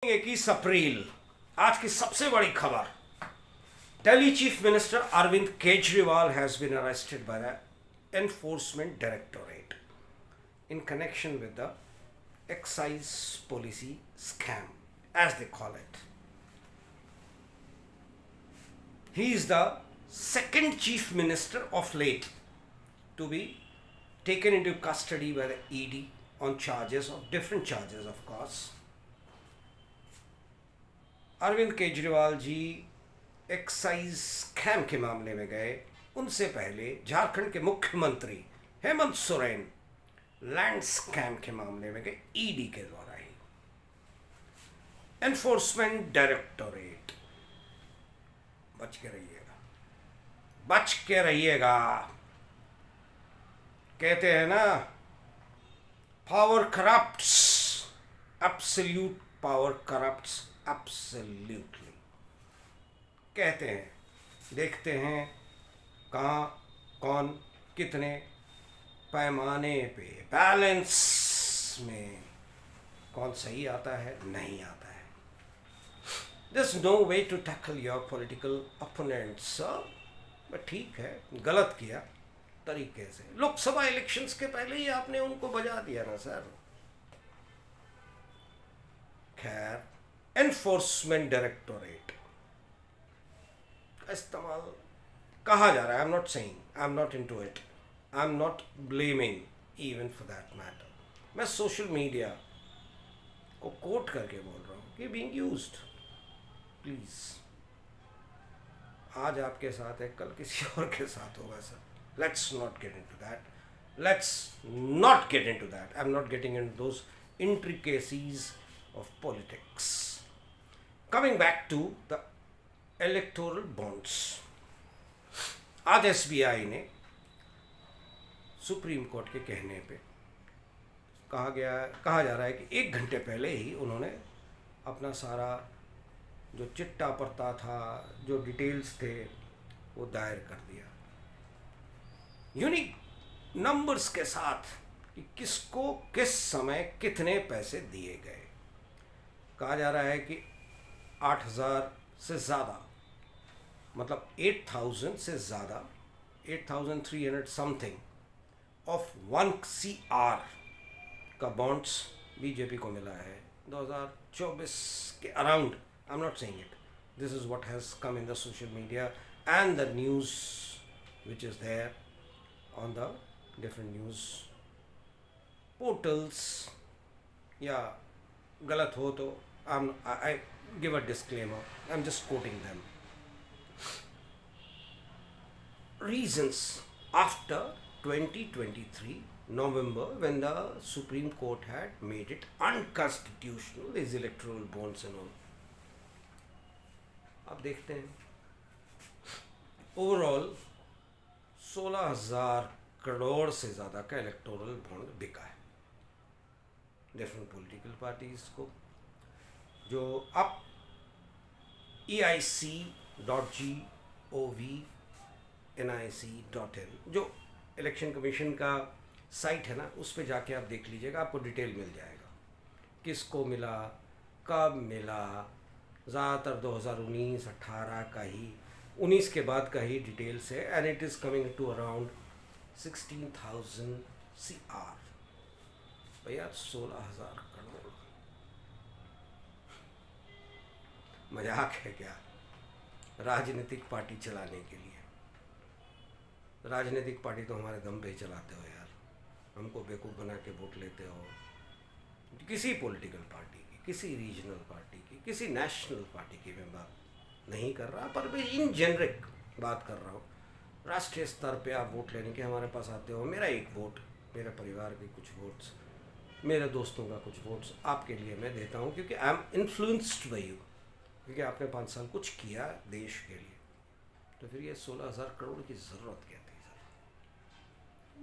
21 अप्रैल आज की सबसे बड़ी खबर। Delhi Chief Minister Arvind Kejriwal has been arrested by the Enforcement Directorate in connection with the excise policy scam, as they call it. He is the second Chief Minister of late to be taken into custody by the ED on different charges, of course. Arvind Kejriwal ji excise scam के मामले में गए, उनसे पहले झारखंड के मुख्यमंत्री Hemant Soren land scam के मामले में गए ईडी के द्वारा ही। एनफोर्समेंट डायरेक्टोरेट, बच के रहिएगा, बच के रहिएगा। कहते हैं ना, power corrupts, absolute power corrupts absolutely. कहते हैं, देखते हैं कहाँ कौन कितने पैमाने पे, बैलेंस में कौन सही आता है, नहीं आता है। There's no way to tackle your political opponents, sir. But ठीक है, गलत किया तरीके से। लोकसभा इलेक्शंस के पहले ही आपने उनको बजा दिया ना सर। खैर, एनफोर्समेंट डायरेक्टोरेट का इस्तेमाल कहा जा रहा है। आई am not saying, I am not into it, I am not blaming even for that matter. मैं सोशल मीडिया को कोट करके बोल रहा हूँ कि बीइंग यूज्ड। प्लीज, आज आपके साथ है, कल किसी और के साथ होगा sir. Let's not get into that, let's not get into that. I am not getting into those intricacies of politics. Coming back to the electoral bonds. आज एसबीआई ने सुप्रीम कोर्ट के कहने पे कहा जा रहा है कि 1 घंटे पहले ही उन्होंने अपना सारा जो चिट्टा पड़ता था, जो डिटेल्स थे, वो दायर कर दिया यूनिक नंबर्स के साथ कि किसको किस समय कितने पैसे दिए गए। कहा जा रहा है कि 8,000 से ज़्यादा, मतलब 8,000 से ज़्यादा, 8,300 समथिंग ऑफ 1 CR का बॉन्ड्स बीजेपी को मिला है 2024 के अराउंड। I am not saying it, this is what has come in the social media and the news which is there on the different news portals. या गलत हो तो I give a disclaimer, I'm just quoting them. Reasons after 2023 November, when the Supreme Court had made it unconstitutional, these electoral bonds and all. अब देखते हैं, overall 16,000 crore से ज़्यादा का इलेक्टोरल बॉन्ड बिका है डिफरेंट पॉलिटिकल पार्टीज को, जो अब eic.gov/nic.in जो इलेक्शन कमीशन का साइट है ना, उस पे जाके आप देख लीजिएगा, आपको डिटेल मिल जाएगा किसको मिला, कब मिला। ज़्यादातर 2019-18 का ही, 19 के बाद का ही डिटेल्स है, and it is coming to around 16,000 CR। भैया 16,000 करोड़ मजाक है क्या? राजनीतिक पार्टी चलाने के लिए, राजनीतिक पार्टी तो हमारे दम पे ही चलाते हो यार। हमको बेवकूफ़ बना के वोट लेते हो। किसी पॉलिटिकल पार्टी की, किसी रीजनल पार्टी की, किसी नेशनल पार्टी की मैं बात नहीं कर रहा, पर मैं इन जेनरिक बात कर रहा हूँ। राष्ट्रीय स्तर पे आप वोट लेने के हमारे पास आते हो। मेरा एक वोट, मेरे परिवार के कुछ वोट्स, मेरे दोस्तों का कुछ वोट्स आपके लिए मैं देता हूँ, क्योंकि I am influenced by you, क्योंकि आपने 5 साल कुछ किया देश के लिए। तो फिर ये 16,000 करोड़ की ज़रूरत क्या थी सर?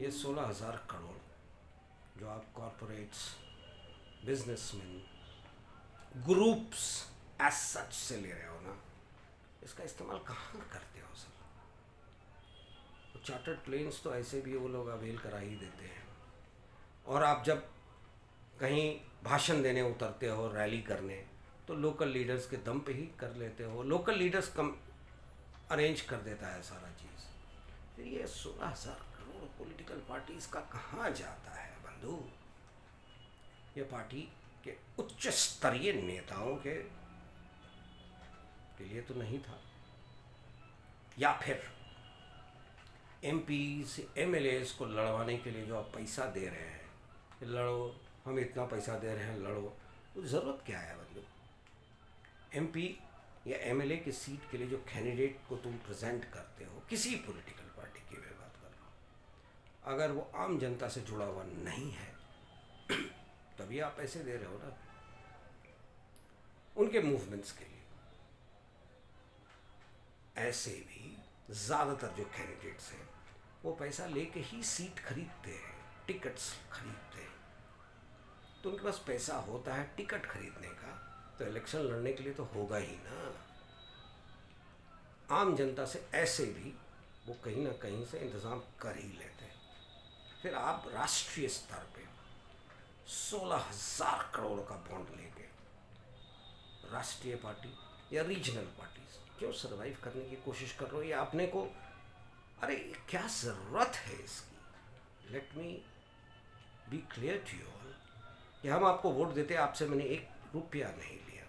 ये 16,000 करोड़ जो आप corporates, businessman, groups as such से ले रहे हो ना, इसका इस्तेमाल कहाँ करते हो सर? चार्टर्ड प्लेन्स तो ऐसे भी वो लोग अवेल करा ही देते हैं। और आप जब कहीं भाषण देने उतरते हो, रैली करने, तो लोकल लीडर्स के दम पे ही कर लेते हो। लोकल लीडर्स कम अरेंज कर देता है सारा चीज़। फिर ये 16,000 करोड़ पॉलिटिकल पार्टीज का कहाँ जाता है बंधु? ये पार्टी के उच्च स्तरीय नेताओं के लिए तो नहीं था, या फिर एमपीज एमएलएज को लड़वाने के लिए जो आप पैसा दे रहे हैं, लड़ो, हम इतना पैसा दे रहे हैं, लड़ो, तो ज़रूरत क्या है बंधु? एमपी या एमएलए की सीट के लिए जो कैंडिडेट को तुम प्रेजेंट करते हो, किसी पॉलिटिकल पार्टी की मैं बात कर रहा हूँ, अगर वो आम जनता से जुड़ा हुआ नहीं है तभी आप पैसे दे रहे हो ना उनके मूवमेंट्स के लिए। ऐसे भी ज़्यादातर जो कैंडिडेट्स हैं वो पैसा लेके ही सीट खरीदते हैं, टिकट्स खरीदते हैं। तो उनके पास पैसा होता है टिकट खरीदने का, तो इलेक्शन लड़ने के लिए तो होगा ही ना। आम जनता से ऐसे भी वो कहीं ना कहीं से इंतज़ाम कर ही लेते हैं। फिर आप राष्ट्रीय स्तर पे 16,000 करोड़ का बॉन्ड लेके राष्ट्रीय पार्टी या रीजनल पार्टीज क्यों सरवाइव करने की कोशिश कर रहे हो? या अपने को, अरे क्या ज़रूरत है इसकी? Let me be clear to you all कि हम आपको वोट देते, आपसे मैंने 1 रुपया नहीं लिया,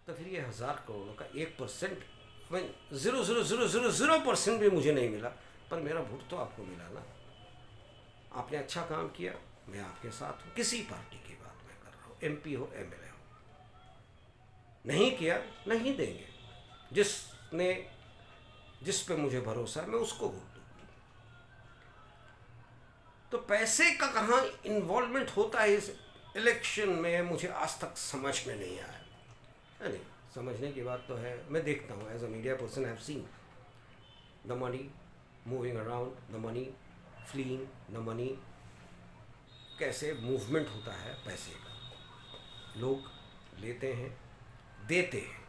तो फिर ये 1,000 करोड़ का 1%, मैं 0.0000% भी मुझे नहीं मिला, पर मेरा वोट तो आपको मिला ना। आपने अच्छा काम किया, मैं आपके साथ हूँ। किसी पार्टी की बात मैं कर रहा हूँ, एमपी हो एमएलए हो। नहीं किया, नहीं देंगे। जिस पे मुझे भरोसा है मैं उसको वोट दूँ। तो पैसे का कहाँ इन्वॉल्वमेंट होता है इस इलेक्शन में, मुझे आज तक समझ में नहीं आया। नहीं, समझने की बात तो है, मैं देखता हूँ as a media person, I have seen the money moving around, the money fleeing, the money, कैसे मूवमेंट होता है पैसे का। लोग लेते हैं, देते हैं,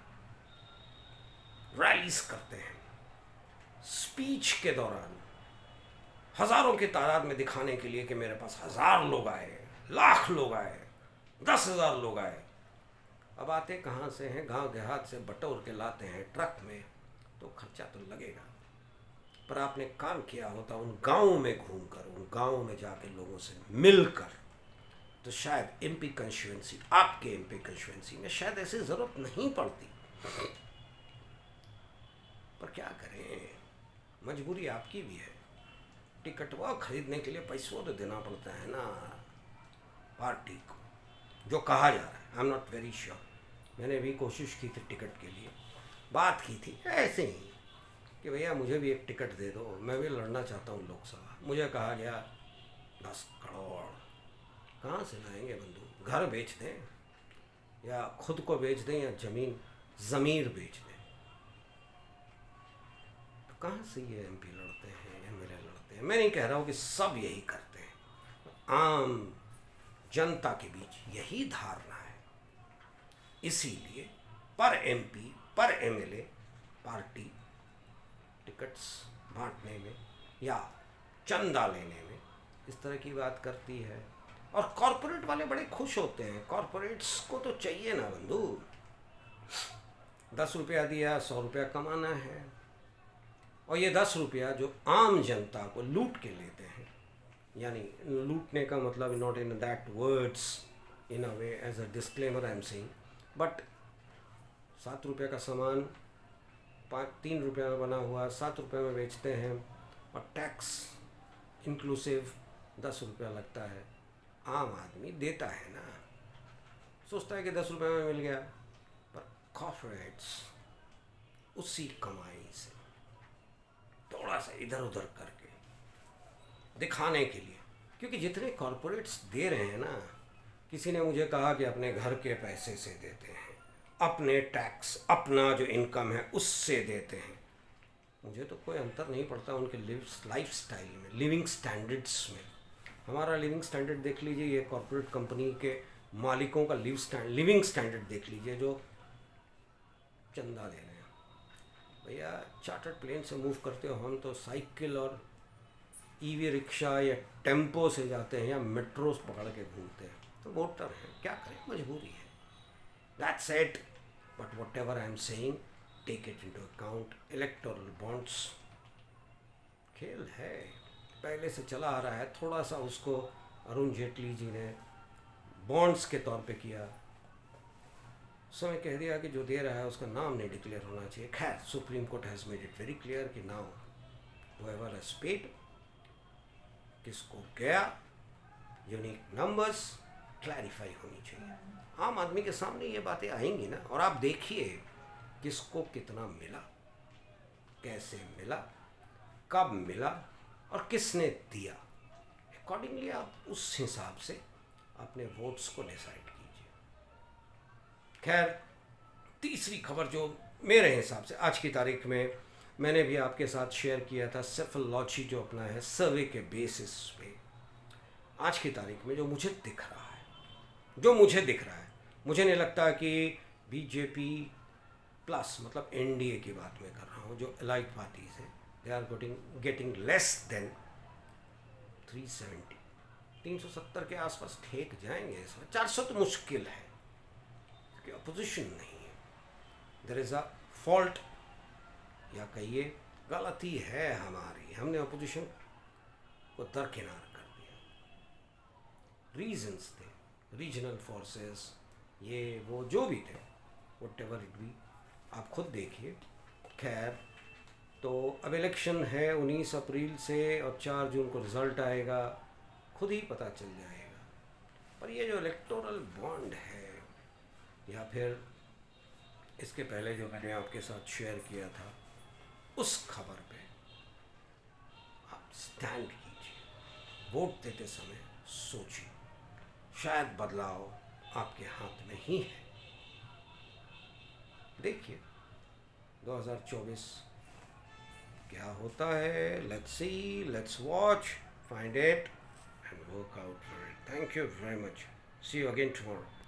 रैलीज करते हैं, स्पीच के दौरान हज़ारों की तादाद में दिखाने के लिए कि मेरे पास 1,000 लोग आए, लाख लोग आए, 10,000 लोग आए। अब आते कहाँ से हैं? गांव देहात से बटोर के लाते हैं ट्रक में, तो खर्चा तो लगेगा। पर आपने काम किया होता उन गाँव में घूमकर, उन गाँव में जाके लोगों से मिलकर, तो शायद एमपी कंस्टिट्यूएंसी, आपके एमपी कंस्टिट्यूएंसी में शायद ऐसी ज़रूरत नहीं पड़ती। पर क्या करें, मजबूरी आपकी भी है। टिकट वो खरीदने के लिए पैसों तो देना पड़ता है ना पार्टी को, जो कहा जा रहा है। आई एम नॉट वेरी श्योर, मैंने भी कोशिश की थी टिकट के लिए, बात की थी ऐसे ही कि भैया मुझे भी एक टिकट दे दो, मैं भी लड़ना चाहता हूँ लोकसभा। मुझे कहा गया 10 करोड़ कहाँ से लाएंगे बंधु? घर बेच दें या खुद को बेच दें या ज़मीर बेच दें, तो कहाँ से ये एमपी लड़ते हैं, एमएलए लड़ते हैं? मैं नहीं कह रहा हूँ कि सब यही करते हैं, आम जनता के बीच यही धारणा है। इसीलिए पर एमपी पर एमएलए पार्टी टिकट्स बांटने में या चंदा लेने में इस तरह की बात करती है। और कॉरपोरेट वाले बड़े खुश होते हैं। कॉरपोरेट्स को तो चाहिए ना बंधु, 10 रुपया दिया, 100 रुपया कमाना है। और ये 10 रुपया जो आम जनता को लूट के लेते हैं, यानी लूटने का मतलब not in that words, in a way as a disclaimer I am saying, but 7 रुपये का सामान 3 रुपये में बना हुआ 7 रुपये में बेचते हैं, और टैक्स इंक्लूसिव 10 रुपया लगता है। आम आदमी देता है ना, सोचता है कि 10 रुपये में मिल गया, पर कॉर्पोरेट्स उसी कमाई से थोड़ा सा इधर उधर करके दिखाने के लिए, क्योंकि जितने कॉर्पोरेट्स दे रहे हैं ना, किसी ने मुझे कहा कि अपने घर के पैसे से देते हैं, अपने टैक्स, अपना जो इनकम है उससे देते हैं। मुझे तो कोई अंतर नहीं पड़ता उनके लाइफ स्टाइल में, लिविंग स्टैंडर्ड्स में। हमारा लिविंग स्टैंडर्ड देख लीजिए, ये कॉर्पोरेट कंपनी के मालिकों का लिविंग स्टैंडर्ड देख लीजिए, जो चंदा दे रहे हैं। भैया चार्टर्ड प्लेन से मूव करते हो, हम तो साइकिल और ईवी रिक्शा या टेम्पो से जाते हैं या मेट्रोस पकड़ के घूमते हैं। तो वोटर हैं, क्या करें, मजबूरी है। That's it. But whatever I am saying, take it into account. Electoral bonds खेल है, पहले से चला आ रहा है. थोड़ा सा उसको अरुण जेटली जी ने बॉन्ड्स के तौर पे किया. समय कह दिया कि जो दे रहा है उसका नाम नहीं डिक्लेयर होना चाहिए. खैर, supreme court has made it very clear कि नाउ whoever has paid, किसको गया, यूनिक नंबर्स क्लैरिफाई होनी चाहिए. आम आदमी के सामने ये बातें आएंगी ना, और आप देखिए किसको कितना मिला, कैसे मिला, कब मिला और किसने दिया. अकॉर्डिंगली आप उस हिसाब से अपने वोट्स को डिसाइड कीजिए. खैर, तीसरी खबर जो मेरे हिसाब से आज की तारीख में मैंने भी आपके साथ शेयर किया था, सेफोलॉजी जो अपना है सर्वे के बेसिस पे, आज की तारीख में जो मुझे दिख रहा है, मुझे नहीं लगता कि बीजेपी प्लस, मतलब एनडीए की बात मैं कर रहा हूँ, जो अलाइड पार्टीज हैं, they are getting less than 370 के आसपास ठेक जाएंगे. इसमें 400 तो मुश्किल है क्योंकि अपोजिशन नहीं है. देयर इज़ अ फॉल्ट, या कहिए गलती है हमारी, हमने अपोजिशन को दरकिनार कर दिया. रीजंस थे, रीजनल फोर्सेस, ये वो जो भी थे, व्हाटएवर इट बी, आप खुद देखिए. खैर, तो अब इलेक्शन है 19 अप्रैल से और 4 जून को रिज़ल्ट आएगा, खुद ही पता चल जाएगा. पर ये जो इलेक्टोरल बॉन्ड है, या फिर इसके पहले जो मैंने आपके साथ शेयर किया था, उस खबर पे आप स्टैंड कीजिए. वोट देते समय सोचिए, शायद बदलाव आपके हाथ में ही है. देखिए 2024 क्या होता है. Let's see, let's watch, find it and work out for it. Thank you very much. See you again tomorrow.